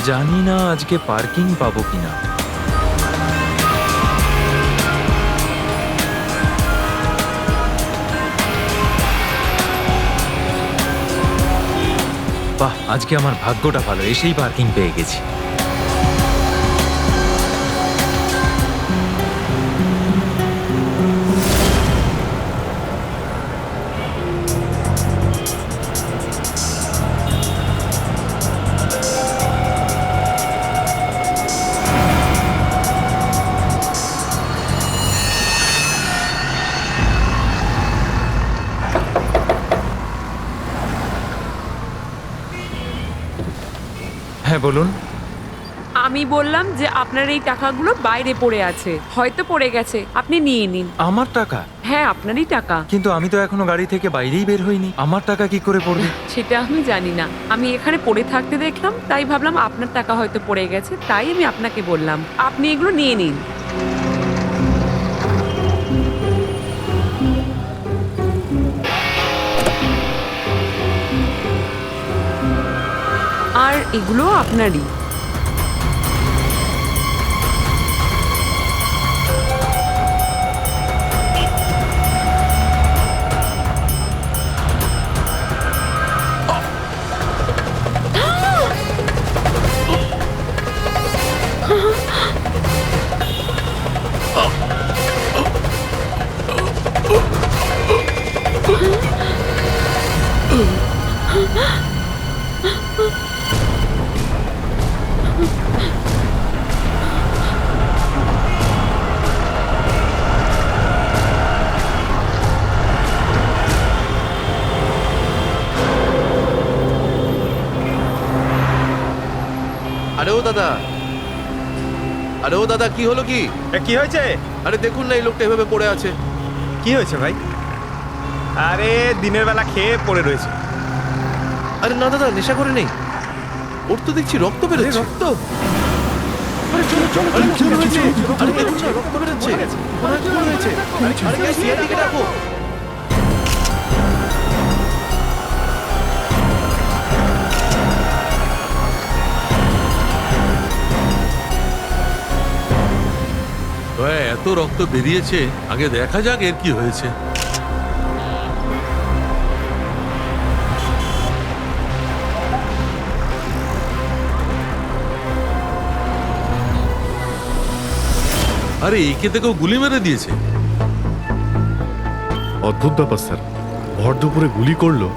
জানি না আজকে পার্কিং পাবো কিনা। বাহ, আজকে আমার ভাগ্যটা ভালো, এসেই পার্কিং পেয়ে গেছি। হ্যাঁ বলুন। আমি বললাম যে আপনার এই টাকাগুলো বাইরে পড়ে আছে, হয়তো পড়ে গেছে, আপনি নিয়ে নিন। আমার টাকা? হ্যাঁ, আপনারই টাকা। কিন্তু আমি তো এখনো গাড়ি থেকে বাইরেই বের হইনি, আমার টাকা কি করে পড়বে? সেটা আমি জানি না, আমি এখানে পড়ে থাকতে দেখলাম, তাই ভাবলাম আপনার টাকা হয়তো পড়ে গেছে, তাই আমি আপনাকে বললাম আপনি এগুলো নিয়ে নিন। আর এগুলো আপনারই। আরে ও দাদা, আরে ও দাদা, কি হলো? কি কি হয়েছে? আরে দেখুন না, এই লোকটা এভাবে পড়ে আছে। কি হয়েছে ভাই? আরে দিনের বেলা খেয়ে পড়ে রয়েছে। আরে না দাদা, নেশা করে নেই, ওর তো দেখছি রক্ত বেরোচ্ছে। রক্ত? আরে চলো চলো, আরে কি হয়েছে? আরে দেখুন না, রক্ত বেরোচ্ছে। মনে হয় কি হয়েছে? আরে গাইস, সিআইডিকে ডাকো। এত রক্ত বেরিয়েছে, আগে দেখা যাক এর কি হয়েছে। আরে একে তো কেউ গুলি মেরে দিয়েছে। অদ্ভুত ব্যাপার স্যার, ভর দুপুরে গুলি করলো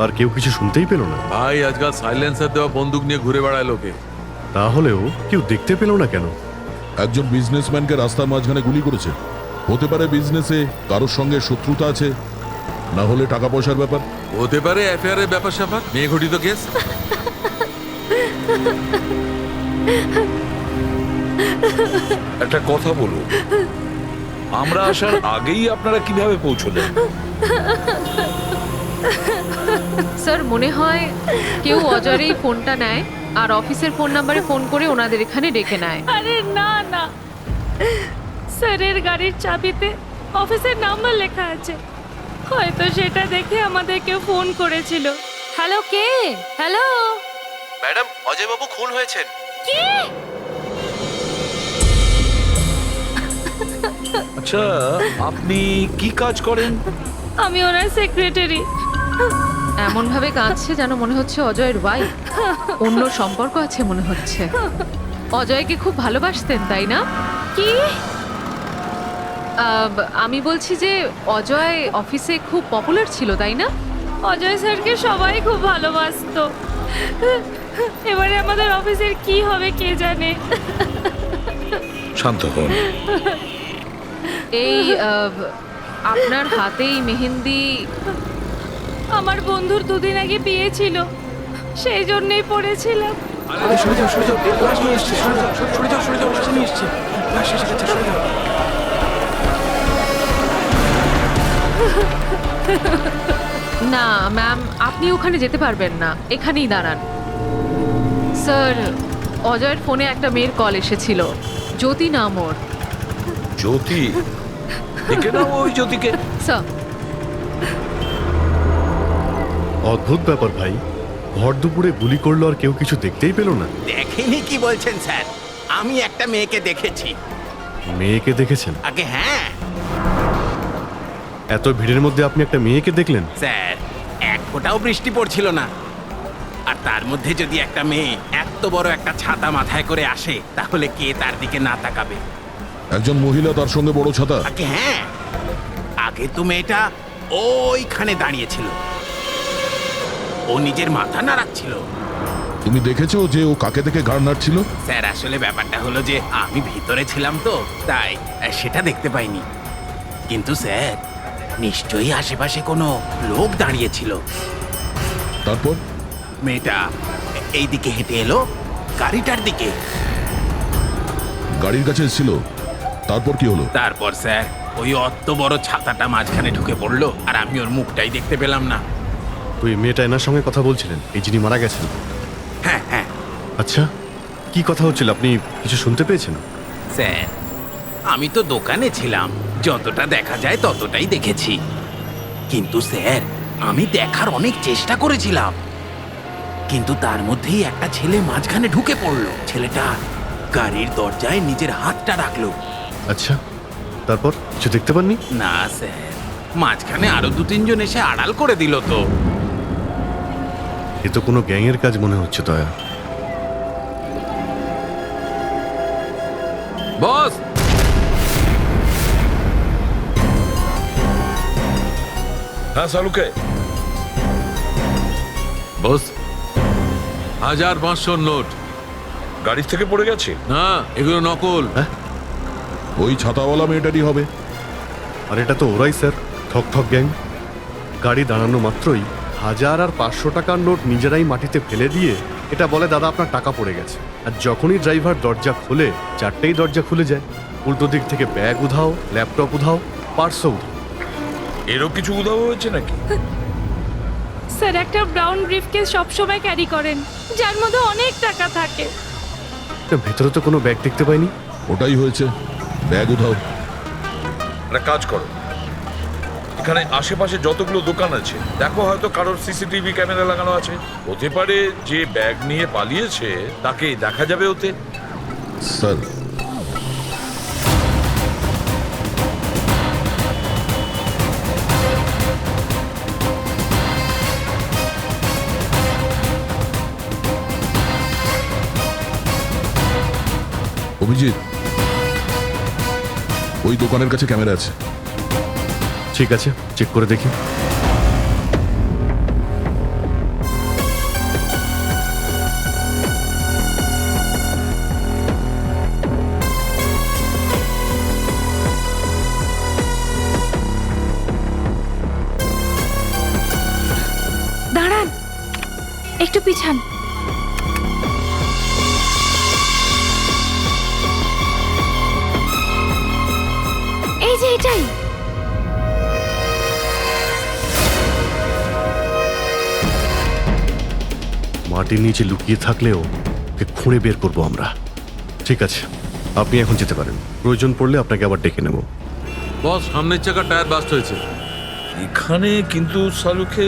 আর কেউ কিছু শুনতেই পেল না। ভাই, আজকাল সাইলেন্সার দেওয়া বন্দুক নিয়ে ঘুরে বেড়ায় লোকে। তাহলেও কেউ দেখতে পেল না কেন? একজন বিজনেসম্যানকে রাস্তার মাঝখানে গুলি করেছে। হতে পারে বিজনেসে কারোর সঙ্গে শত্রুতা আছে, না হলে টাকা পয়সার ব্যাপার। হতে পারে অ্যাফেয়ারের ব্যাপার স্যাপার, মেয়ে ঘটিত কেস। একটা কথা বলুন, আমরা আসার আগেই আপনারা কিভাবে পৌঁছলেন? স্যার, মনে হয় কেউ অজয়ের এই ফোনটা নেয় আর অফিসের ফোন নাম্বারে ফোন করে ওনাদের এখানে ডেকে নেয়। আরে না না, স্যারের গাড়ির চাবিতে অফিসের নাম্বার লেখা আছে, হয়তো সেটা দেখে আমাদের কেউ ফোন করেছিল। হ্যালো, কে? হ্যালো ম্যাডাম, অজয় বাবু খুন হয়েছেন। কি? আচ্ছা, আপনি কি কাজ করেন? আমি ওনার সেক্রেটারি। এমন ভাবে কাঁদছে যেন মনে হচ্ছে অজয়ের ওয়াইফ, অন্য সম্পর্ক আছে মনে হচ্ছে। অজয়কে খুব ভালোবাসতেন, তাই না? কি? আমি বলছি যে অজয় অফিসে খুব পপুলার ছিল, তাই না? অজয় স্যারকে সবাই খুব ভালোবাসতো। এবারে আমাদের অফিসের কি হবে কে জানে। শান্ত হন। এই আপনার হাতেই মেহেন্দি আমার বন্ধুর দুদিন আগে বিয়ে ছিল, সেই জন্যই পড়েছিলাম। না ম্যাম, আপনি ওখানে যেতে পারবেন না, এখানেই দাঁড়ান। স্যার, অজয়ের ফোনে একটা মেয়ের কল এসেছিল, জ্যোতি নাম ওর। জ্যোতি? দেখে নাও ওই জ্যোতিকে। স্যার, অদ্ভুত ব্যাপার ভাই, ভর দুপুরে গুলি করলো আর কেউ কিছু দেখতেই পেল না? দেখেনি কি বলছেন স্যার? আমি একটা মেয়েকে দেখেছি। মেয়েকে দেখেছেন? আগে হ্যাঁ এত ভিড়ের মধ্যে আপনি একটা মেয়েকে দেখলেন? স্যার, এক ফোঁটাও বৃষ্টি পড়ছিল না, আর তার মধ্যে যদি একটা মেয়ে এত বড় একটা ছাতা মাথায় করে আসে, তাহলে কে তার দিকে না তাকাবে? একজন মহিলা তার সঙ্গে বড় ছাতা। আগে হ্যাঁ, আগে তো মেয়েটা ওইখানে দাঁড়িয়েছিল, ও নিজের মাথা নাড়াচ্ছিল। তুমি দেখেছো যে ও কাকে দেখে ঘাড় নাড়ছিল? স্যার, আসলে ব্যাপারটা হলো যে আমি ভিতরে ছিলাম তো, তাই সেটা দেখতে পাইনি। কিন্তু স্যার, নিশ্চয়ই আশেপাশে কোনো লোক দাঁড়িয়েছিল। তারপর মেয়েটা এই দিকে হেঁটে এলো গাড়িটার দিকে। গাড়ির কাছে এসেছিল, তারপর কি হলো? তারপর স্যার, ওই অত বড় ছাতাটা মাঝখানে ঢুকে পড়লো, আর আমি ওর মুখটাই দেখতে পেলাম না। ওই মেয়েটা এনার সঙ্গে কথা বলছিলেন, এই যিনি মারা গেছেন? হ্যাঁ হ্যাঁ আচ্ছা, কি কথা হচ্ছিল? আপনি কিছু শুনতে পেয়েছেন? স্যার, আমি তো দোকানে ছিলাম, যতটা দেখা যায় ততটাই দেখেছি। কিন্তু স্যার, আমি দেখার অনেক চেষ্টা করেছিলাম, কিন্তু তার মধ্যেই একটা ছেলে মাঝখানে ঢুকে পড়লো। ছেলেটা গাড়ির দরজায় নিজের হাতটা রাখলো। আচ্ছা, তারপর কিছু দেখতে পাননি? না স্যার, মাঝখানে আরো 2-3 জন এসে আড়াল করে দিল তো। এ তো কোনো গ্যাংয়ের কাজ মনে হচ্ছে দয়া। বস, হ্যাঁ সালুকে, বস, 1500 নোট। গাড়ির থেকে পড়ে গেছে? না, এগুলো নকল। ওই ছাতাওয়ালা মেয়েটারই হবে। আর এটা তো ওরাই স্যার, ঠক ঠক গ্যাং। গাড়ি দাঁড়ানো মাত্রই 1000 আর 500 টাকার নোট নিজেরাই মাটিতে ফেলে দিয়ে এটা বলে, দাদা আপনার টাকা পড়ে গেছে। আর যখনই ড্রাইভার দরজা খোলে, 4টেই দরজা খুলে যায়। উল্টো দিক থেকে ব্যাগ উধাও, ল্যাপটপ উধাও, পার্সও উধাও। এরও কিছু উধাও হয়েছে নাকি? স্যার, একটা ব্রাউন ব্রিফকেস সবসময় ক্যারি করেন, যার মধ্যে অনেক টাকা থাকে। ভেতরে তো কোনো ব্যাগ দেখতে পাইনি। ওটাই হয়েছে, ব্যাগ উধাও। একটা কাজ করো, এখানে আশেপাশে যতগুলো দোকান আছে দেখো, হয়তো কারোর সিসিটিভি ক্যামেরা লাগানো আছে। হতে পারে যে ব্যাগ নিয়ে পালিয়েছে তাকে দেখা যাবে ওতে। স্যার, অভিজিৎ, ওই দোকানের কাছে ক্যামেরা আছে। ঠিক আছে, চেক করে দেখি। দাঁড়ান, একটু পিছান। এই যে এটাই। মাটির নিচে লুকিয়ে থাকলেও ওকে খুঁড়ে বের করবো আমরা। ঠিক আছে, আপনি এখন যেতে পারেন। প্রয়োজন পড়লে আপনাকে আবার ডেকে নেব। বস, সামনের চাকা টায়ার বাস্ট হয়েছে। এখানে কিন্তু সালুকে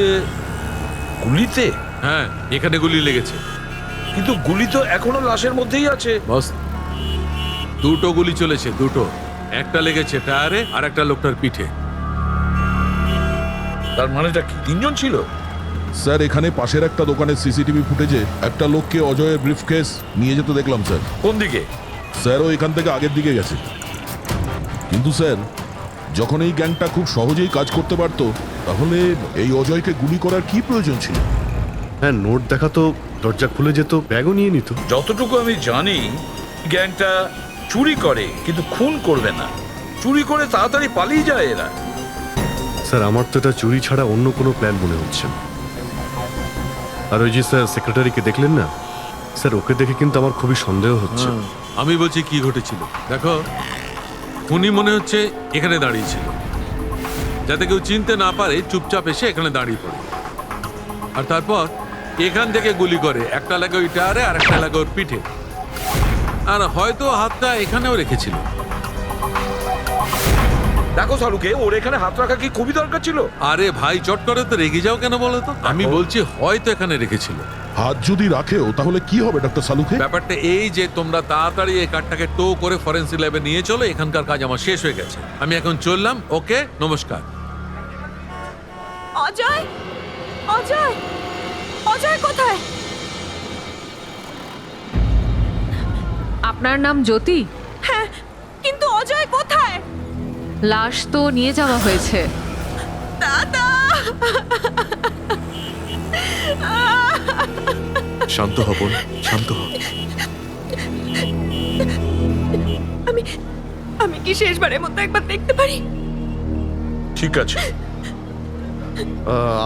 গুলিতে? হ্যাঁ, এখানে গুলি লেগেছে। কিন্তু গুলি তো এখনো লাশের মধ্যেই আছে। বস, 2টো গুলি চলেছে, 2টো। একটা লেগেছে টায়ারে আর একটা লোকটার পিঠে। তার মানেটা কি 3 জন ছিল? স্যার, এখানে পাশের একটা দোকানের সিসিটিভি ফুটেজে একটা লোককে অজয়ের ব্রিফকেস নিয়ে যেতে দেখলাম স্যার। কোন দিকে? স্যার, ও এখান থেকে আগের দিকে গেছে। কিন্তু স্যার, যখন এই গ্যাংটা খুব সহজেই কাজ করতে পারত, তাহলে এই অজয়কে গুলি করার কি প্রয়োজন ছিল? হ্যাঁ, নোট দেখা তো দরজা খুলে যেত, ব্যাগও নিয়ে নিত। যতটুকু আমি জানি, গ্যাংটা চুরি করে কিন্তু খুন করবে না। চুরি করে তাড়াতাড়ি পালিয়ে যায় এরা। স্যার, আমার তো এটা চুরি ছাড়া অন্য কোনো প্ল্যান মনে হচ্ছে। আর ওই যে স্যার সেক্রেটারিকে দেখলেন না স্যার, ওকে দেখে কিন্তু আমার খুবই সন্দেহ হচ্ছে। আমি বলছি কি ঘটেছিল দেখো। উনি মনে হচ্ছে এখানে দাঁড়িয়েছিল, যাতে কেউ চিনতে না পারে, চুপচাপ এসে এখানে দাঁড়িয়ে পড়ে। আর তারপর এখান থেকে গুলি করে, একটা লাগে ওই টায়ারে আর একটা লাগে ওর পিঠে। আর হয়তো হাতটা এখানেও রেখেছিল। দেখো সালুকে, ওর এখানে হাত রাখা কি খুবই দরকার ছিল? আরে ভাই, চট করে তো রেগে যাও কেন বলো তো? আমি বলছি হয়তো এখানে রেখেছিল। হাত যদি রাখেও তাহলে কি হবে ডক্টর সালুকে? ব্যাপারটা এই যে তোমরা তাড়াতাড়ি এই কার্ডটাকে টো করে ফরেন্সিক ল্যাবে নিয়ে চলো, এখানকার কাজ আমার শেষ হয়ে গেছে। আমি এখন চললাম, ওকে, নমস্কার। অজয়, অজয়, অজয় কোথায়? আপনার নাম জ্যোতি? হ্যাঁ, কিন্তু অজয় কোথায়? লাশ তো নিয়ে যাওয়া হয়েছে। দাদা, শান্ত হ বোন, শান্ত হ। আমি কি শেষবারের মতো একবার দেখতে পারি? ঠিক আছে।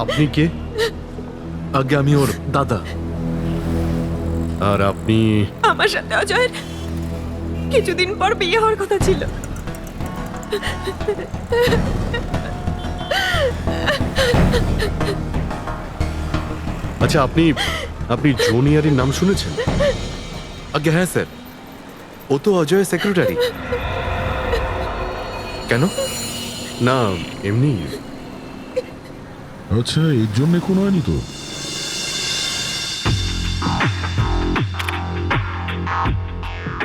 আপনি কে? আগে আমি ওর দাদা। আর আপনি? আমার সাথে অজয়ের কিছুদিন পর বিয়ে হওয়ার কথা ছিল। আচ্ছা, আপনি আপনি জুনিয়রের নাম শুনেছেন? আগে হ্যাঁ স্যার, ও তো অজয়ের সেক্রেটারি। কেন? না, এমনি। আচ্ছা, এর জন্য কোনো হয়নি তো?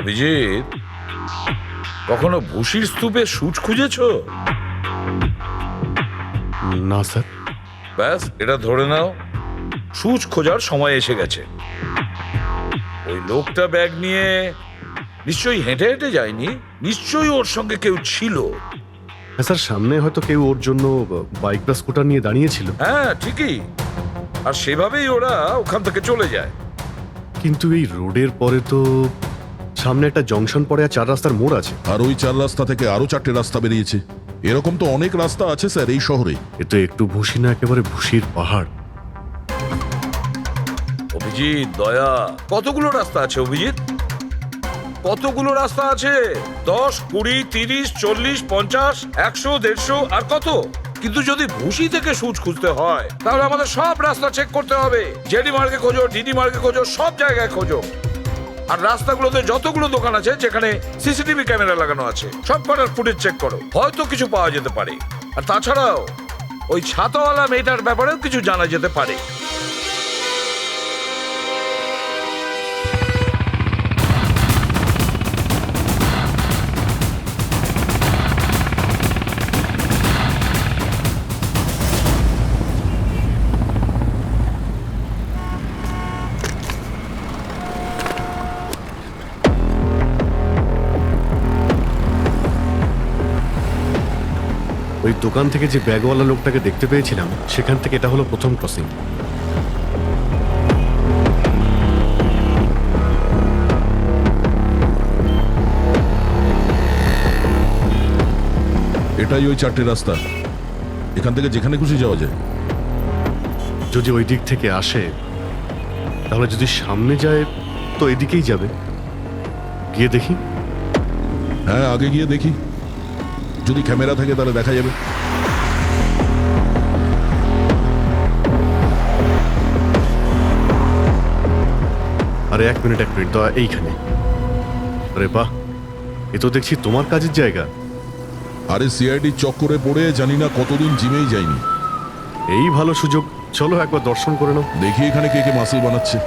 অভিজিৎ, কখনো ভুসির স্তূপে সূচ খুঁজেছো? না স্যার। ব্যাস, এটা ধরে নাও, সূচ খোঁজার সময় এসে গেছে। ওই লোকটা ব্যাগ নিয়ে নিশ্চয়ই হেঁটে হেঁটে যায়নি, নিশ্চয়ই ওর সঙ্গে কেউ ছিল। হ্যাঁ স্যার, সামনে হয়তো কেউ ওর জন্য বাইক বা স্কুটার নিয়ে দাঁড়িয়েছিল। হ্যাঁ ঠিকই, আর সেভাবেই ওরা ওখান থেকে চলে যায়। কিন্তু এই রোডের পরে তো সামনে একটা জংশন পড়ে আর 4 রাস্তার মোড় আছে। আর ওই 4 রাস্তা থেকে আরো 4টে রাস্তা বেরিয়েছে। এরকম তো অনেক রাস্তা আছে স্যার এই শহরে। এ তো একটু ভুসি না, একেবারে ভুসির পাহাড়। অভিজিৎ, দয়া, কতগুলো রাস্তা আছে অভিজিৎ? কতগুলো রাস্তা আছে? 10, 20, 30, 40, 50, 100, 150 আর কত? কিন্তু যদি ভুসি থেকে সূচ খুঁজতে হয় তাহলে আমাদের সব রাস্তা চেক করতে হবে। জেডি মার্গে খোঁজো, ডিডি মার্গে খোঁজো, সব জায়গায় খোঁজো। আর রাস্তাগুলোতে যতগুলো দোকান আছে যেখানে সিসিটিভি ক্যামেরা লাগানো আছে সব কটার ফুটেজ চেক করো, হয়তো কিছু পাওয়া যেতে পারে। আর তাছাড়াও ওই ছাতাওয়ালা মেয়েটার ব্যাপারেও কিছু জানা যেতে পারে। ওই দোকান থেকে যে ব্যাগওয়ালা লোকটাকে দেখতে পেয়েছিলাম, সেখান থেকে এটা হলো প্রথম ক্রসিং। এটাই ওই 4টে রাস্তা, এখান থেকে যেখানে খুশি যাওয়া যায়। যদি ওই দিক থেকে আসে তাহলে যদি সামনে যায় তো এদিকেই যাবে। গিয়ে দেখি। হ্যাঁ, আগে গিয়ে দেখি, যদি ক্যামেরা থাকে তাহলে দেখা যাবে। আরে এক মিনিট তো এইখানে। আরে বাহ, এ তো দেখছি তোমার কাজের জায়গা। আরে সিআইডির চক্করে পড়ে জানি না কতদিন জিমেই যায়নি। এই ভালো সুযোগ, চলো একবার দর্শন করে নাও। দেখি এখানে কে কে মাসল বানাচ্ছে।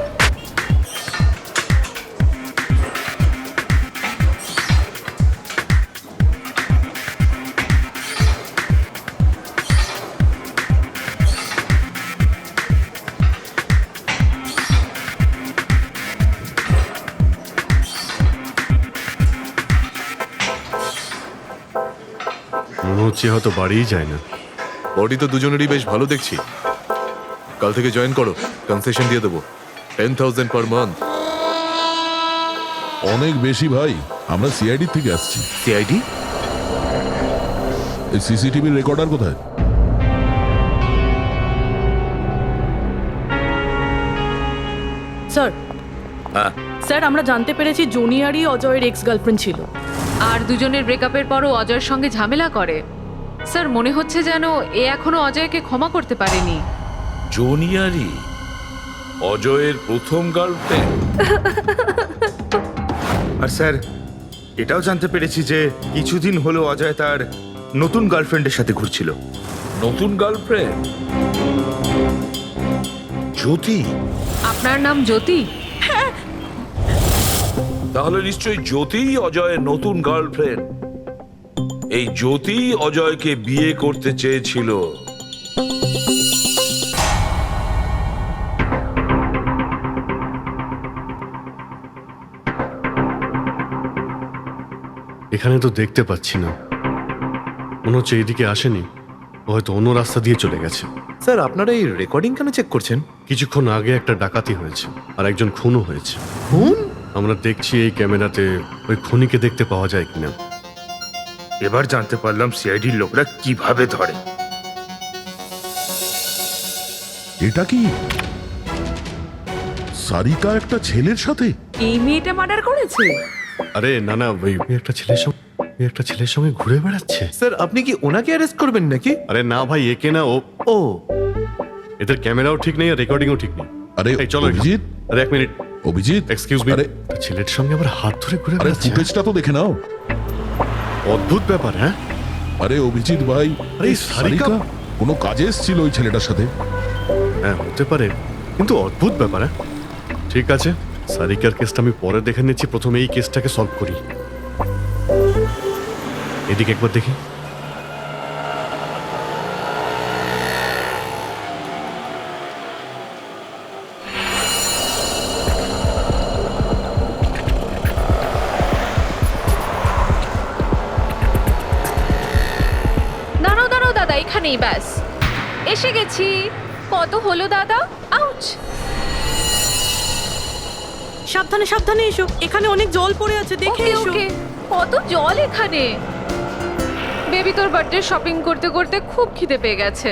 মনে হচ্ছে হয়তো বাড়িই যায় না। বডি তো দুজনেরই বেশ ভালো দেখছি। কাল থেকে জয়েন করো, কনসেশন দিয়ে দেবো 10,000 পার মান্থ। অনেক বেশি ভাই, আমরা সিআইডি থেকে আসছি। সিআইডি? এই সিসিটিভির রেকর্ডার কোথায়? স্যার, হ্যাঁ স্যার আমরা জানতে পেরেছি জুনিয়রই অজয়ের এক্স গার্লফ্রেন্ড ছিল। আর দুজনের ব্রেকআপের পরও অজয়ের সঙ্গে ঝামেলা করে। স্যার, মনে হচ্ছে যেন এ এখনো অজয়কে ক্ষমা করতে পারেনি। জুনিয়রই অজয়ের প্রথম গার্লফ্রেন্ড? আর স্যার, এটাও জানতে পেরেছি যে কিছুদিন হলো অজয় তার নতুন গার্লফ্রেন্ডের সাথে ঘুরছিল। নতুন গার্লফ্রেন্ড? জ্যোতি? আপনার নাম জ্যোতি? তাহলে নিশ্চয়ই জ্যোতিই অজয়ের নতুন গার্লফ্রেন্ড। এই জ্যোতি অজয়কে বিয়ে করতে চেয়েছিল। এখানে তো দেখতে পাচ্ছি না, মনে হচ্ছে এইদিকে আসেনি, ও হয়তো অন্য রাস্তা দিয়ে চলে গেছে। স্যার আপনারা এই রেকর্ডিং কেন চেক করছেন? কিছুক্ষণ আগে একটা ডাকাতি হয়েছে আর একজন খুনও হয়েছে। খুন? আমরা দেখছি এই ক্যামেরাতে ওই খুনিকে দেখতে পাওয়া যায় কিনা। এবার জানতে পারলাম সিআইডির লোকরা কিভাবে ধরে। এটা কি সারিকা একটা ছেলের সাথে? এই মেয়েটা মার্ডার করেছে? আরে না না, ওই একটা ছেলের সঙ্গে ঘুরে বেড়াচ্ছে। স্যার আপনি কি ওনাকে অ্যারেস্ট করবেন নাকি? আরে না ভাই, একে না, ও এদের ক্যামেরাও ঠিক নেই আর রেকর্ডিংও ঠিক নেই। আরে এই চলো অভিজিৎ, আরে এক মিনিট, অভিজিৎ, এক্সকিউজ মি। আরে ছেলের সঙ্গে আবার হাত ধরে ঘুরে আরে বেড়াচ্ছে। ফুটেজটা তো দেখে নাও। অদ্ভুত ব্যাপার। হ্যাঁ আরে অভিজিৎ ভাই, আরে এই সারিকা সারিকা কোনো কাজে এসেছিল ওই ছেলেটার সাথে? হ্যাঁ হতে পারে, কিন্তু অদ্ভুত ব্যাপার। হ্যাঁ ঠিক আছে, সারিকার কেসটা আমি পরে দেখে নিচ্ছি, প্রথমে এই কেসটাকে সলভ করি। এদিকে একবার দেখি। দাঁড়াও দাঁড়াও দাদা, এখানেই ব্যাস এসে গেছি। কত হলো দাদা? আউচ! সাবধানে সাবধানে এসো, এখানে অনেক জল পড়ে আছে, দেখে ওকে এসো। ওকে। কত জল এখানে! বেবি তোর বার্থডে শপিং করতে করতে খুব খিদে পেয়ে গেছে।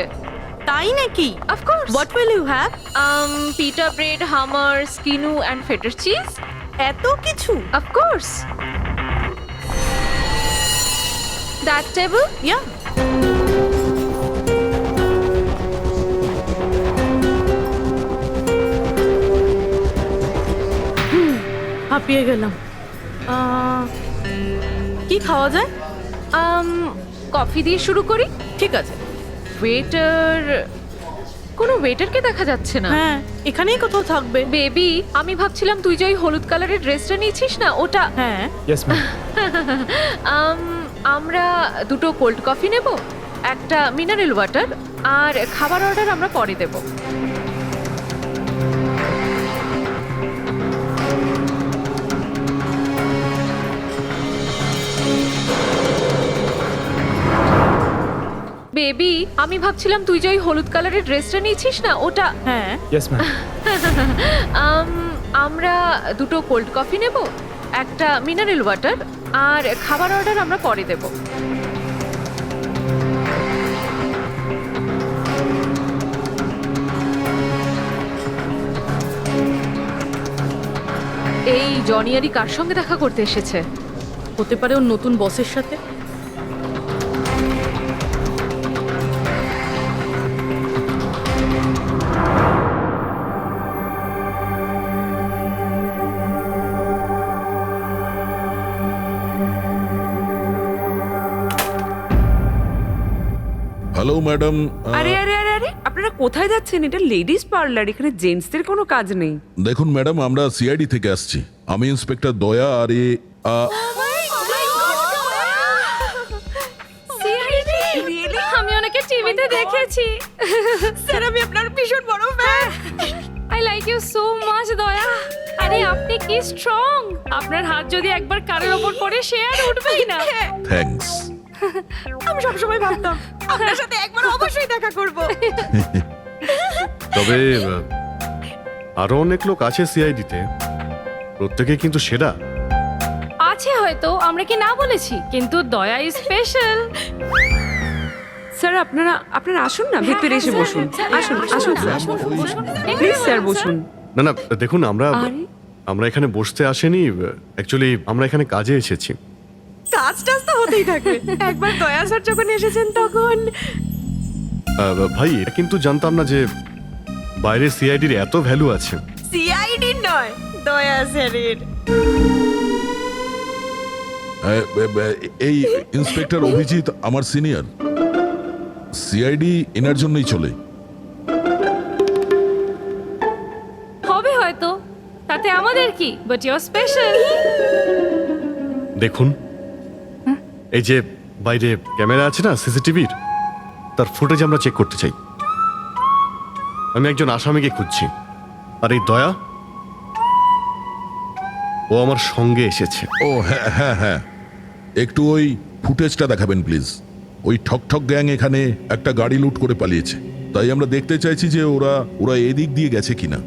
তাই নাকি? Of course. What will you have? Pita bread, hummus, স্কিনু অ্যান্ড ফেটার চিজ। এত কিছু? অফকোর্স। That table? ইয়া। হাঁপিয়ে গেলাম। কি খাওয়া যায়? কফি দিয়ে শুরু করি। ঠিক আছে। ওয়েটার, কোনো ওয়েটারকে দেখা যাচ্ছে না। হ্যাঁ, এখানেই কোথাও থাকবে। বেবি, আমি ভাবছিলাম তুই যে ওই হলুদ কালারের ড্রেসটা নিয়েছিস না, ওটা। হ্যাঁ। Yes ma'am. আমরা দুটো কোল্ড কফি নেব, একটা মিনারেল ওয়াটার, আর খাবার অর্ডার আমরা পরে দেব। বেবি, আমি ভাবছিলাম তুই যে ওই হলুদ কালারের ড্রেসটা নিয়েছিস না, ওটা। হ্যাঁ। Yes ma'am. আমরা দুটো কোল্ড কফি নেব, একটা মিনারেল ওয়াটার, আর খাবার অর্ডার আমরা পরে দেব। এই জনিয়ারি কার সঙ্গে দেখা করতে এসেছে? হতে পারে ওর নতুন বসের সাথে। Hello madam. আরে আরে আরে আরে, আপনারা কোথায় যাচ্ছেন? এটা লেডিস পার্লার, এখানে জেন্টসদের কোনো কাজ নেই। দেখুন ম্যাডাম, আমরা সিআইডি থেকে আসছি। আমি ইন্সপেক্টর দয়া আর আমি ওনাকে টিভিতে দেখেছি। স্যার, আমি আপনার ভীষণ বড় fan. I like you so much Daya. আরে আপনি কি স্ট্রং! আপনার হাত যদি একবার কারের ওপর পড়ে সে আর উঠবেই না। থ্যাঙ্কস। আমি সবসময় ভাবতাম আপনার সাথে একবার অবশ্যই দেখা করব। তবে আরো অনেক লোক আছে সিআইডিতে, প্রত্যেকে কিন্তু সেরা আছে হয়তো, আমরা কি না বলেছি, কিন্তু দয়া ইজ স্পেশাল। স্যার আপনারা আসুন না, ভেতরে এসে বসুন। আসুন আসুন স্যার, প্লিজ স্যার বসুন। না না, দেখুন আরে আমরা এখানে বসতে আসেনি, অ্যাকচুয়ালি আমরা এখানে কাজে এসেছি। কাজ টাজ তো হতেই থাকবে। একবার দয়া স্যার যখন এসেছেন তখন। ভাই, এটা কিন্তু জানতাম না যে বাইরে সিআইডির এত ভ্যালু আছে। সিআইডি নয়, দয়া স্যারের। এই ইন্সপেক্টর অভিজিৎ আমার সিনিয়র, সিআইডি এনার জন্যই চলে। হবে হয়তো, তাতে আমাদের কি, বাট ইউ স্পেশাল। দেখুন, এই যে বাইরে ক্যামেরা আছে না সিসিটিভির, তার ফুটেজ আমরা চেক করতে চাই। আমি একজন আসামিকে খুঁজছি, আর এই দয়া ও আমার সঙ্গে এসেছে। ও হ্যাঁ হ্যাঁ হ্যাঁ, একটু ওই ফুটেজটা দেখাবেন প্লিজ। ওই ঠকঠক গ্যাং এখানে একটা গাড়ি লুট করে পালিয়েছে, তাই আমরা দেখতে চাইছি যে ওরা এদিক দিয়ে গেছে কিনা।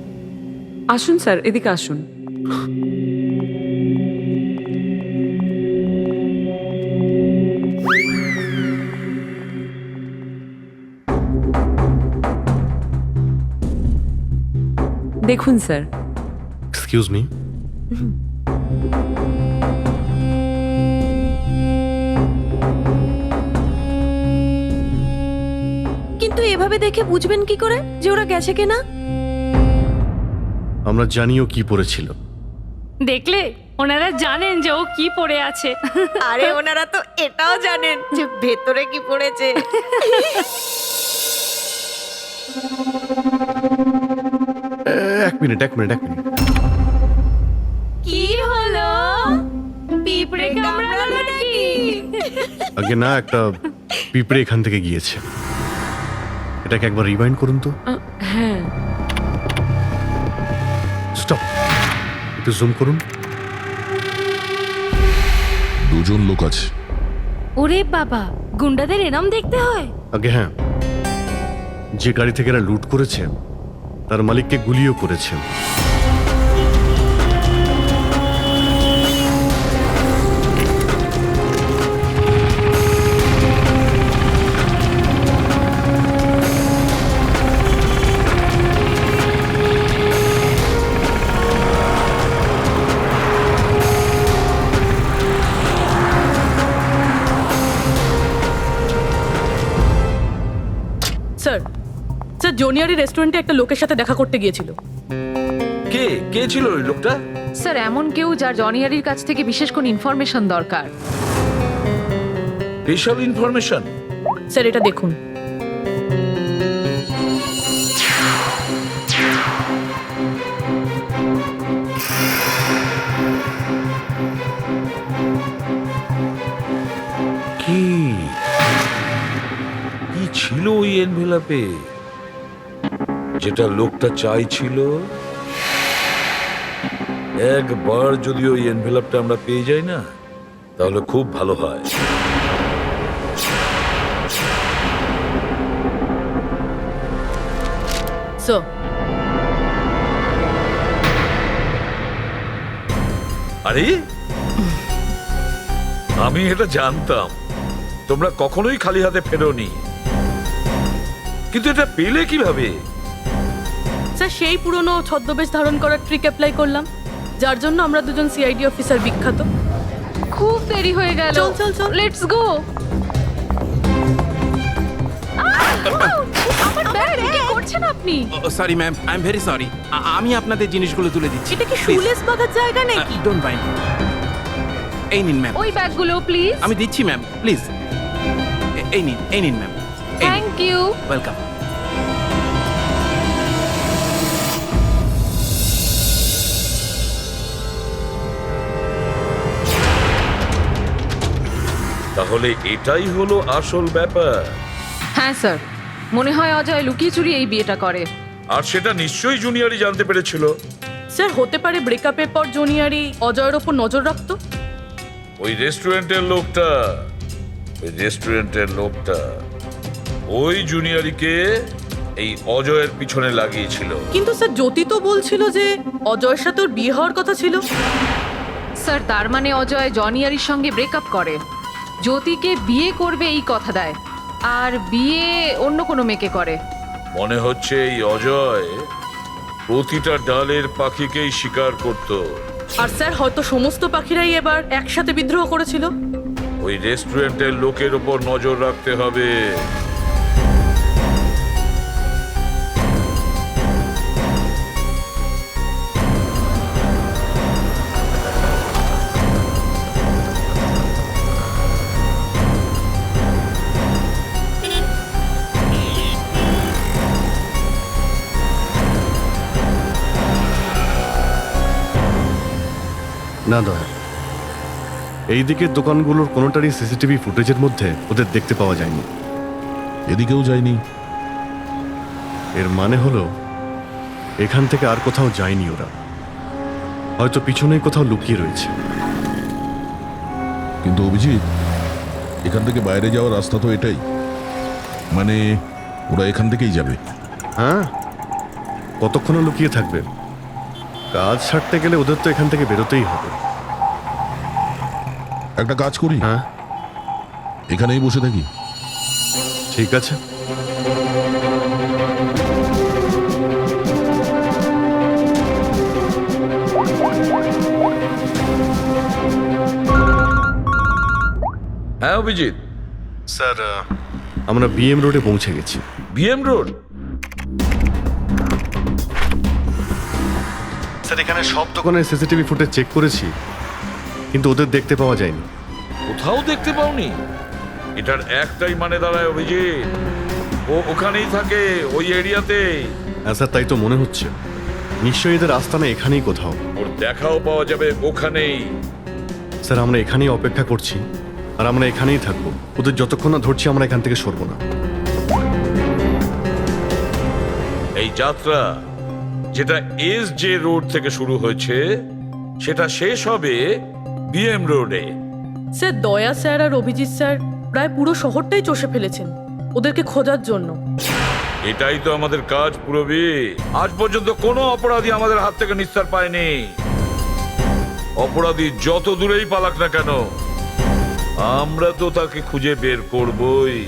আসুন স্যার, এদিকে আসুন। দেখুন স্যার। এক্সকিউজ মি, কিন্তু এভাবে দেখে বুঝবেন কি করে যে ওরা গেছে কিনা? আমরা জানিও কি পড়েছিল। দেখলে, ওনারা জানেন যে ও কি পড়ে আছে। আরে ওনারা তো এটাও জানেন যে ভেতরে কি পড়েছে। এক মিনিট। কি হলো? পিঁপড়ে কামড়ালো নাকি? আগে না, একটা পিঁপড়ে এখান থেকে গিয়েছে। এটাকে একবার রিভাইন্ড করুন তো। হ্যাঁ, স্টপ, একটু জুম করুন। দুজন লোক আছে। ওরে বাবা, গুন্ডাদের এরম দেখতে হয়? আগে হ্যাঁ, যে গাড়ি থেকে এরা লুট করেছে তার মালিককে গুলিও করেছে। স্যার, জুনিয়রি রেস্টুরেন্টে একটা লোকের সাথে দেখা করতে গিয়েছিল। কে ছিল ওই লোকটা? স্যার, এমন কেউ যার জনিয়ারির কাছ থেকে বিশেষ কোনো ইনফরমেশন দরকার। Special information? স্যার এটা দেখুন। কি ছিল ওই এনভেলপে, যেটা লোকটা চাইছিল? একবার যদি ওই এনভেলপটা আমরা পেয়ে যাই না, তাহলে খুব ভালো হয়। স্যার, আরে আমি এটা জানতাম, তোমরা কখনোই খালি হাতে ফেরোনি, কিন্তু এটা পেলে কিভাবে? স্যার সেই পুরনো ছদ্মবেশ ধারণ করার ট্রিক অ্যাপ্লাই করলাম, যার জন্য আমরা দুজন সিআইডি অফিসার বিখ্যাত। খুব দেরি হয়ে গেল, চল। Let's go. আমার ব্যাগ, কি করছেন আপনি? Sorry ma'am, I am very sorry. আমি আপনাদের জিনিসগুলো তুলে দিচ্ছি। এটা কি শুলেস বাঁধার জায়গা নাকি? Don't mind. এই নিন ম্যাম। ওই ব্যাগগুলো প্লিজ। আমি দিচ্ছি ম্যাম, প্লিজ। এই নিন ম্যাম। Thank you. ওয়েলকাম। তাহলে এটাই হলো আসল ব্যাপার। হ্যাঁ স্যার, মনে হয় অজয় লুকিয়ে চুরি এই বিয়েটা করে। আর সেটা নিশ্চয়ই জুনিয়রই জানতে পেরেছিল। স্যার হতে পারে ব্রেকআপের পর জুনিয়রি অজয়ের ওপর নজর রাখতো। ওই রেস্টুরেন্টের লোকটা ওই জুনিয়রকে এই অজয়ের পিছনে লাগিয়েছিল। কিন্তু স্যার জ্যোতি তো বলছিল যে অজয়ের সাথে ওর বিয়ে হওয়ার কথা ছিল। স্যার, তার মানে অজয় জনিয়ারির সঙ্গে ব্রেকআপ করে, জ্যোতিকে বিয়ে করবে এই কথা দেয়, আর বিয়ে অন্য কোনো মেয়েকে করে। মনে হচ্ছে এই অজয় প্রতিটা ডালের পাখিকেই শিকার করত। আর স্যার হয়তো সমস্ত পাখিরাই এবার একসাথে বিদ্রোহ করেছিল। ওই রেস্টুরেন্টের লোকের ওপর নজর রাখতে হবে। না দয়া, এই দিকের দোকানগুলোর কোনোটারই সিসিটিভি ফুটেজের মধ্যে ওদের দেখতে পাওয়া যায়নি। এদিকেও যায়নি। এর মানে হলো এখান থেকে আর কোথাও যায়নি ওরা, হয়তো পিছনেই কোথাও লুকিয়ে রয়েছে। কিন্তু অভিজিৎ, এখান থেকে বাইরে যাওয়ার রাস্তা তো এটাই, মানে ওরা এখান থেকেই যাবে। হ্যাঁ, কতক্ষণ লুকিয়ে থাকবে? কাজ ছাড়তে গেলে ওদের তো এখান থেকে বেরোতেই হবে। একটা কাজ করি, হ্যাঁ এখানেই বসে থাকি। ঠিক আছে। হ্যাঁ অভিজিৎ। স্যার, আমরা বিএম রোডে পৌঁছে গেছি। BM road? স্যার, এখানে সব দোকানের সিসিটিভি ফুটেজ চেক করেছি, কিন্তু ওদের দেখতে পাওয়া যায়নি। কোথাও দেখতে পাওনি? এটার একটাই মানে দাঁড়ায় অভিজিৎ, ও ওখানেই থাকে, ওই এরিয়াতে। হ্যাঁ স্যার, তাই তো মনে হচ্ছে। নিশ্চয়ই এদের আস্তানা এখানেই কোথাও। ওর দেখাও পাওয়া যাবে ওখানেই। স্যার, আমরা এখানেই অপেক্ষা করছি, আর আমরা এখানেই থাকবো। ওদের যতক্ষণ না ধরছি আমরা এখান থেকে সরবো না। এই যাত্রা যেটা এস জে রোড থেকে শুরু হয়েছে, সেটা শেষ হবে বিএম রোডে। স্যার, দয়া স্যার আর অভিজিৎ স্যার প্রায় পুরো শহরটাই চষে ফেলেছেন ওদেরকে খোঁজার জন্য। এটাই তো আমাদের কাজ পুরবি। আজ পর্যন্ত কোনো অপরাধী আমাদের হাত থেকে নিস্তার পায়নি। অপরাধী যত দূরেই পালাক না কেন, আমরা তো তাকে খুঁজে বের করবই।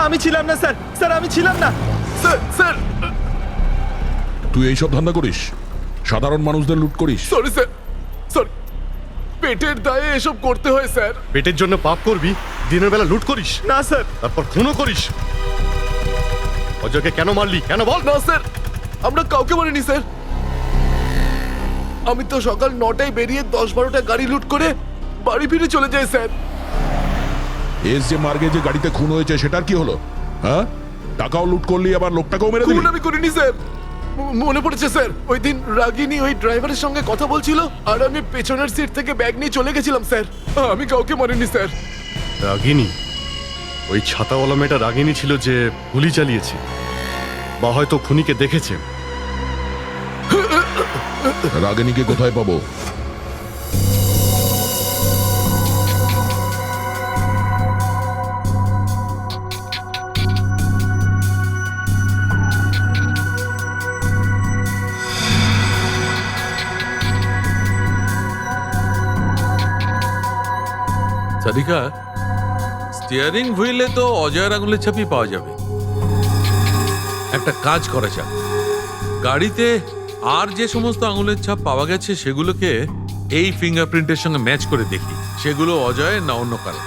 আমি ছিলাম না স্যার, স্যার আমি ছিলাম না স্যার। স্যার তুই এইসব ধান্দা করিস? সাধারণ মানুষদের লুট করিস? সরি স্যার, সরি, পেটের দায়ে এসব করতে হয় স্যার। পেটের জন্য পাপ করবি, দিনের বেলা লুট করিস, না স্যার। তারপর খুনও করিস। অজয়কে কেন মারলি, কেন বল? না স্যার, আমরা কাউকে মারিনি স্যার। আমি তো সকাল 9টায় বেরিয়ে 10-12টা গাড়ি লুট করে বাড়ি ফিরে চলে যাই স্যার। এস যে মার্গে যে গাড়িতে খুন হয়েছে সেটার কি হলো? হ্যাঁ, টাকাও লুট করলি, আবার লোকটাকেও মেরে দিলি। খুন আমি করিনি স্যার। মনে পড়েছে স্যার, ওই দিন রাগিনী ওই ড্রাইভারের সঙ্গে কথা বলছিল আর আমি পেছনের সিট থেকে ব্যাগ নিয়ে চলে গেছিলাম স্যার। আমি কাউকে মারিনি স্যার। রাগিনী? ওই ছাতাওয়ালা মেয়েটা রাগিনী ছিল যে গুলি চালিয়েছে, বা হয়তো খুনিকে দেখেছে। রাগিনীকে কোথায় পাবো? সারিকা, স্টিয়ারিং হুইলে তো অজয়ের আঙুলের ছাপই পাওয়া যাবে। একটা কাজ করা যাক, গাড়িতে আর যে সমস্ত আঙুলের ছাপ পাওয়া গেছে সেগুলোকে এই ফিঙ্গারপ্রিন্টের সঙ্গে ম্যাচ করে দেখি সেগুলো অজয়ের না অন্য কারো।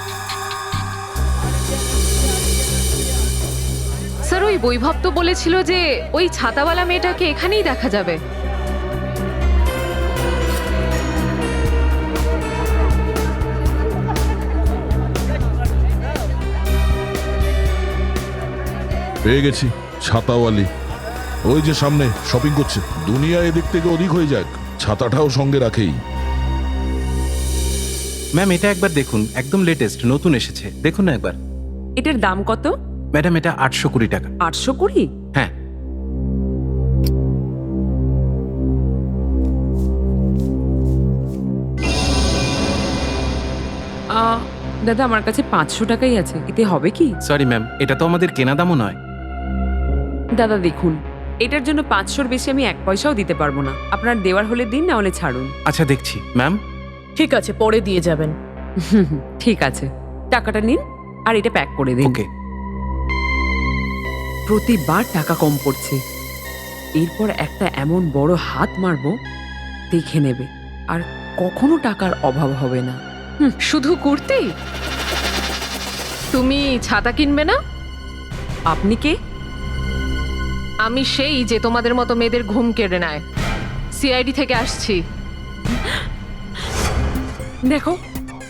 স্যার ওই বৈভব তো বলেছিল যে ওই ছাতাওয়ালা মেয়েটাকে এখানেই দেখা যাবে। পেয়ে গেছি, ছাতাওয়ালি। ওই যে সামনে শপিং করছে। দুনিয়া এদিক থেকে ওদিক হয়ে যাক, ছাতাটাও সঙ্গে রাখেই। ম্যাম এটা একবার দেখুন, একদম লেটেস্ট, নতুন এসেছে, দেখুন না একবার। এটার দাম কত? ম্যাডাম এটা 820 টাকা। 820? হ্যাঁ। দাদা আমার কাছে 500 টাকাই আছে, এতে হবে কি? সরি ম্যাম, এটা তো আমাদের কেনা দামও নয়। দাদা দেখুন, এটার জন্য 500-র বেশি আমি 1 পয়সাও দিতে পারবো না। আপনার দেওয়ার হলে দিন, না হলে ছাড়ুন। আচ্ছা দেখছি ম্যাম। ঠিক আছে, পরে দিয়ে যাবেন। ঠিক আছে, টাকাটা নিন আর এটা প্যাক করে দিন। ওকে। প্রতিবার টাকা কম পড়ছে, এরপর একটা এমন বড় হাত মারবো, দেখে নেবে, আর কখনো টাকার অভাব হবে না। শুধু কুর্তি? তুমি ছাতা কিনবে না? আপনি কে? আমি সেই যে তোমাদের মতো মেয়েদের ঘুম কেড়ে নেয়, সিআইডি থেকে আসছি। দেখো,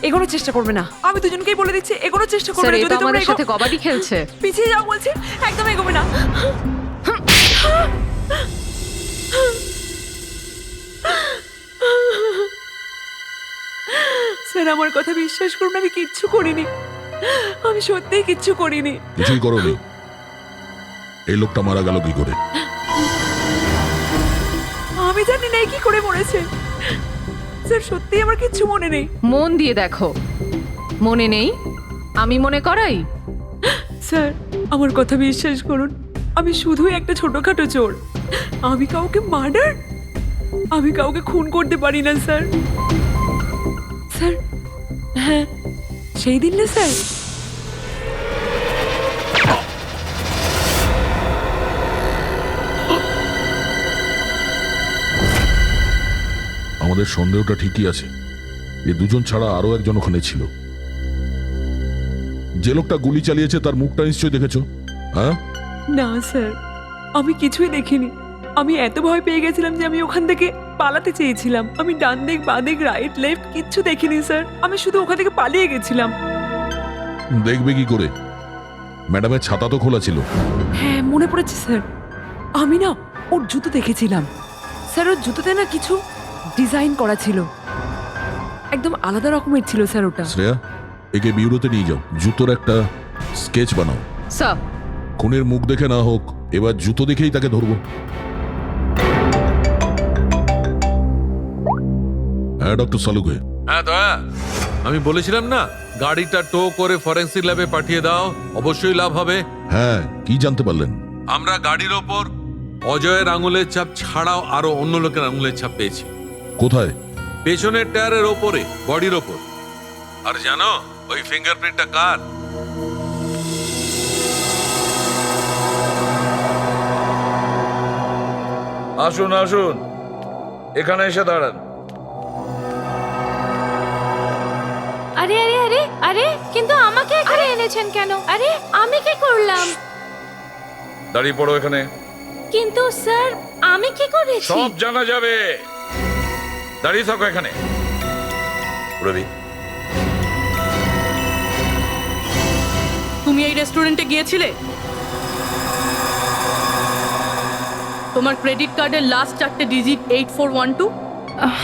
এগোনোর চেষ্টা করবে না। আমি দুজনকেই বলে দিচ্ছি, এগোনোর চেষ্টা করবে স্যার না। এটা যদি তোমরা আমাদের সাথে কবাডি খেলছে। পিছিয়ে যাও বলছি, একদম এগোবে না। স্যার আমার কথা বিশ্বাস করুন, আমি কিচ্ছু করিনি। আমি সত্যিই কিচ্ছু করিনি। কিছুই করোনি? এই লোকটা মারা গেল কি করে? আমি জানি না কি করে মরেছে। স্যার সত্যি আমার কিচ্ছু মনে নেই। মন দিয়ে দেখো, মনে নেই? আমি মনে করাই? স্যার আমার কথা বিশ্বাস করুন, আমি শুধুই একটা ছোটখাটো চোর। আমি কাউকে মার্ডার, আমি কাউকে খুন করতে পারি না স্যার। স্যার হ্যাঁ, সেই দিন না স্যার। আমাদের সন্দেহটা ঠিকই আছে, এ দুজন ছাড়া আরো একজন ওখানে ছিল। যে লোকটা গুলি চালিয়েছে তার মুখটা নিশ্চয়ই দেখেছো? হ্যাঁ? না স্যার, আমি কিছুই দেখিনি। আমি এত ভয় পেয়ে গেছিলাম যে আমি ওখান থেকে পালাতে চেয়েছিলাম। আমি ডান দিক বাঁ দিক রাইট লেফট কিচ্ছু দেখিনি স্যার। আমি শুধু ওখান থেকে পালিয়ে গেছিলাম। দেখবে কি করে? ম্যাডামের ছাতা তো খোলা ছিল। হ্যাঁ মনে পড়েছে স্যার, আমি না ওর জুতো দেখেছিলাম। স্যার ওর জুতোতে না কিছু ডিজাইন করা ছিল, একদম আলাদা রকমের ছিল স্যার ওটা। শ্রেয়া, একে বিউরোতে নিয়ে যাও, জুতোর একটা স্কেচ বানাও। স্যার খুনের মুখ দেখে না হোক, এবার জুতো দেখেই তাকে ধরবো। হ্যাঁ ডক্টর সালুকে। হ্যাঁ দয়া, আমি বলেছিলাম না গাড়িটা টো করে ফরেন্সিক ল্যাবে পাঠিয়ে দাও, অবশ্যই লাভ হবে। হ্যাঁ, কি জানতে পারলেন? আমরা গাড়ির ওপর অজয়ের আঙুলের ছাপ ছাড়াও আরো অন্য লোকের আঙুলের ছাপ পেয়েছি। কোথায়? পেছনের টায়ারের ওপরে, বডির ওপর। আর জানো ওই ফিঙ্গারপ্রিন্টটা কার? আসুন আসুন, এখানে এসে দাঁড়ান। আরে আরে আরে আরে কিন্তু আমাকে এখানে এনেছেন কেন? আরে আমি কি করলাম? দাঁড়িয়ে পড়ো এখানে। কিন্তু স্যার আমি কি করেছি? সব জানা যাবে। দাঁড়িয়ে থাকো এখানে। রবি, তুমি এই রেস্টুরেন্টে গিয়েছিলে? তোমার ক্রেডিট কার্ডের লাস্ট 4টে ডিজিট 8412?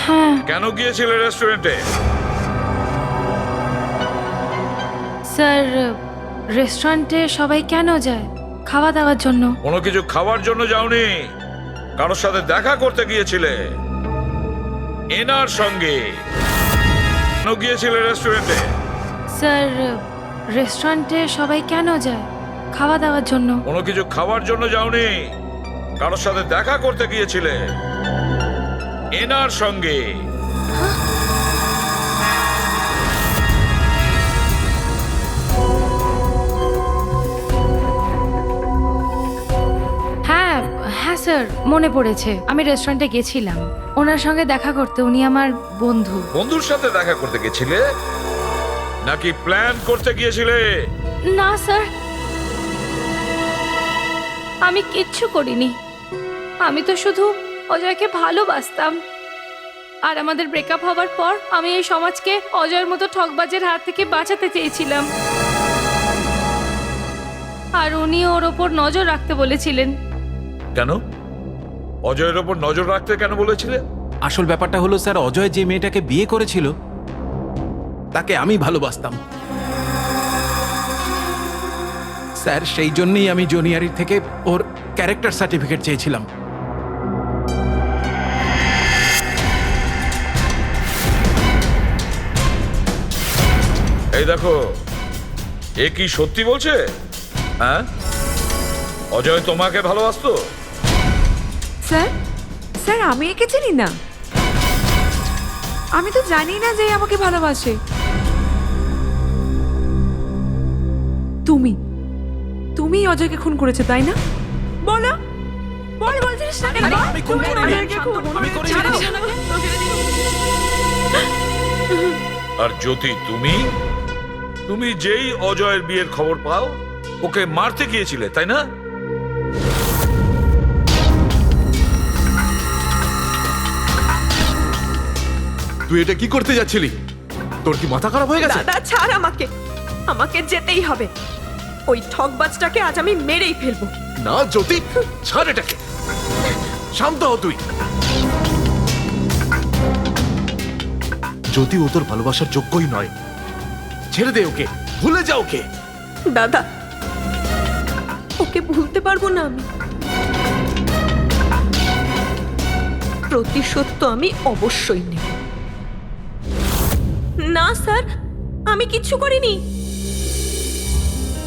হ্যাঁ কেন গিয়েছিলে রেস্টুরেন্টে? স্যার, রেস্টুরেন্টে সবাই কেন যায়? খাওয়া দাওয়ার জন্য। কোনো কিছু খাওয়ার জন্য যাওনি, কারোর সাথে দেখা করতে গিয়েছিলে এনার সঙ্গে। কেন গিয়েছিলে রেস্টুরেন্টে? স্যার, রেস্টুরেন্টে সবাই কেন যায়? খাওয়া দাওয়ার জন্য। কোনো কিছু খাওয়ার জন্য যাওনি, কারোর সাথে দেখা করতে গিয়েছিলে এনার সঙ্গে। হ্যাঁ হ্যাঁ স্যার, মনে পড়েছে। আমি রেস্টুরেন্টে গেছিলাম ওনার সঙ্গে দেখা করতে। উনি আমার বন্ধু। বন্ধুর সাথে দেখা করতে গিয়েছিলে নাকি প্ল্যান করতে গিয়েছিলে? না স্যার, আমি কিচ্ছু করিনি। আমি তো শুধু অজয়কে ভালোবাসতাম। আর আমাদের ব্রেকআপ হওয়ার পর আমি এই সমাজকে অজয়ের মতো ঠকবাজের হাত থেকে বাঁচাতে চেয়েছিলাম। আর উনি ওর ওপর নজর রাখতে বলেছিলেন। কেন অজয়ের ওপর নজর রাখতে কেন বলেছিলে? আসল ব্যাপারটা হলো স্যার, অজয় যে মেয়েটাকে বিয়ে করেছিল তাকে আমি ভালোবাসতাম স্যার। সেই জন্যই আমি জুনিয়রের থেকে ওর ক্যারেক্টার সার্টিফিকেট চেয়েছিলাম। এই দেখো, এ কি সত্যি বলছে? হ্যাঁ, অজয় তোমাকে ভালোবাসতো? স্যার, স্যার আমি একে চিনি না। আমি তো জানি না যে আমাকে ভালোবাসে। তুমি তুমি অজয়কে খুন করেছো তাই না? বলো, বল বলছিস না কেন? আমি খুন তুমি করিনি। অজয়কে খুন আমি করেছো। করিনি। আর জ্যোতি, তুমি তুমি যেই অজয়ের বিয়ের খবর পাও ওকে মারতে গিয়েছিলে তাই না? তুই এটা কি করতে যাচ্ছিলি? তোর কি মাথা খারাপ হয়ে গেছে? দাদা ছাড় আমাকে, আমাকে যেতেই হবে। ওই ঠকবাজটাকে আজ আমি মেরেই ফেলবো। না জ্যোতি, ছাড় এটাকে। শান্ত হ তুই। জ্যোতি ও তোর ভালোবাসার যোগ্যই নয়। ছেড়ে দে ওকে, ভুলে যা ওকে। দাদা, ওকে ভুলতে পারবো না আমি। প্রতিশোধ তো আমি অবশ্যই নেব। না স্যার, আমি কিচ্ছু করিনি।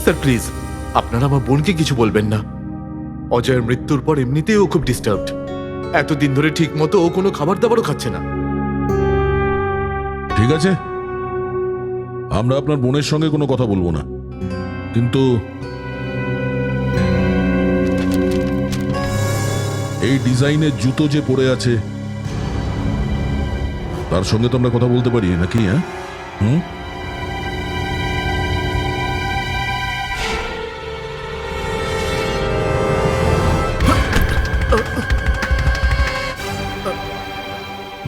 স্যার প্লিজ, আপনারা আমার বোনকে কিছু বলবেন না। অজয়ের মৃত্যুর পর এমনিতেই ও খুব ডিস্টার্বড। এতদিন ধরে ঠিক মতো ও কোনো খাবার দাবারও খাচ্ছে না। ঠিক আছে, আমরা আপনার বোনের সঙ্গে কোনো কথা বলবো না, কিন্তু এই ডিজাইনের জুতো যে পরে আছে তার সঙ্গে তো আমরা কথা বলতে পারি নাকি? হ্যাঁ, হুম,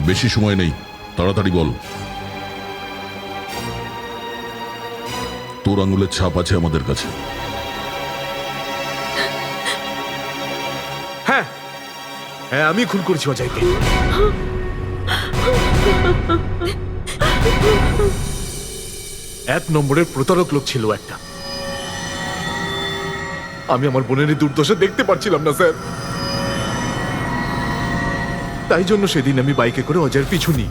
বেশি সময় নেই, তাড়াতাড়ি বল। তোর আঙুলের ছাপ আছে আমাদের কাছে। হ্যাঁ হ্যাঁ, আমি খুন করেছি অজয়কে। এক নম্বরের প্রতারক লোক ছিল একটা। আমি আমার বোনের এই দুর্দশা দেখতে পারছিলাম না স্যার। তাই জন্য সেদিন আমি বাইকে করে অজয়ের পিছু নিই।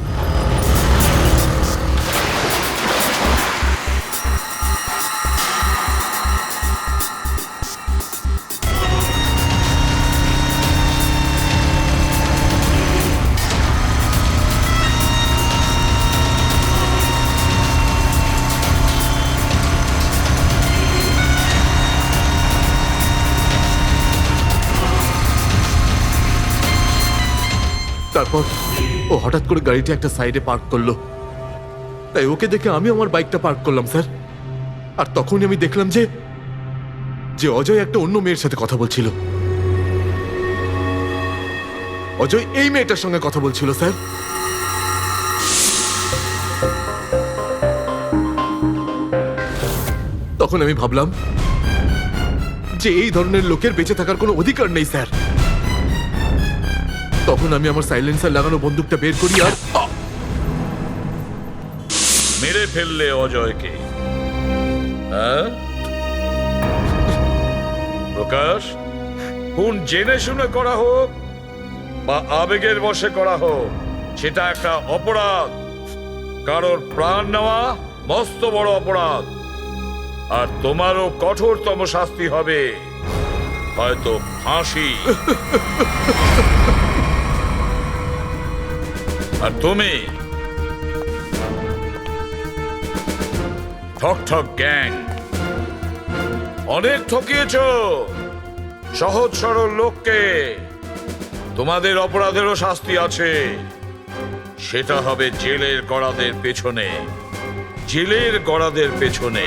তারপর ও হঠাৎ করে গাড়িটা একটা সাইডে পার্ক করলো, তাই ওকে দেখে আমি আমার বাইকটা পার্ক করলাম স্যার। আর তখনই আমি দেখলাম যে যে অজয় একটা অন্য মেয়ের সাথে কথা বলছিল। অজয় এই মেয়েটার সঙ্গে কথা বলছিল স্যার। তখন আমি ভাবলাম যে এই ধরনের লোকের বেঁচে থাকার কোনো অধিকার নেই স্যার। তখন আমি আমার সাইলেন্সার লাগানো বন্দুকটা বের করি আর মেরে ফেললে অজয়কে। হ্যাঁ প্রকাশ, খুন জেনে শুনে করা হোক বা আবেগের বশে করা হোক, সেটা একটা অপরাধ। কারোর প্রাণ নেওয়া মস্ত বড় অপরাধ, আর তোমারও কঠোরতম শাস্তি হবে, হয়তো ফাঁসি। আর তুমি ঠক ঠক গ্যাং, অনেক ঠকিয়েছ সহজ সরল লোককে। তোমাদের অপরাধেরও শাস্তি আছে, সেটা হবে জেলের গড়াদের পেছনে, জেলের গড়াদের পেছনে।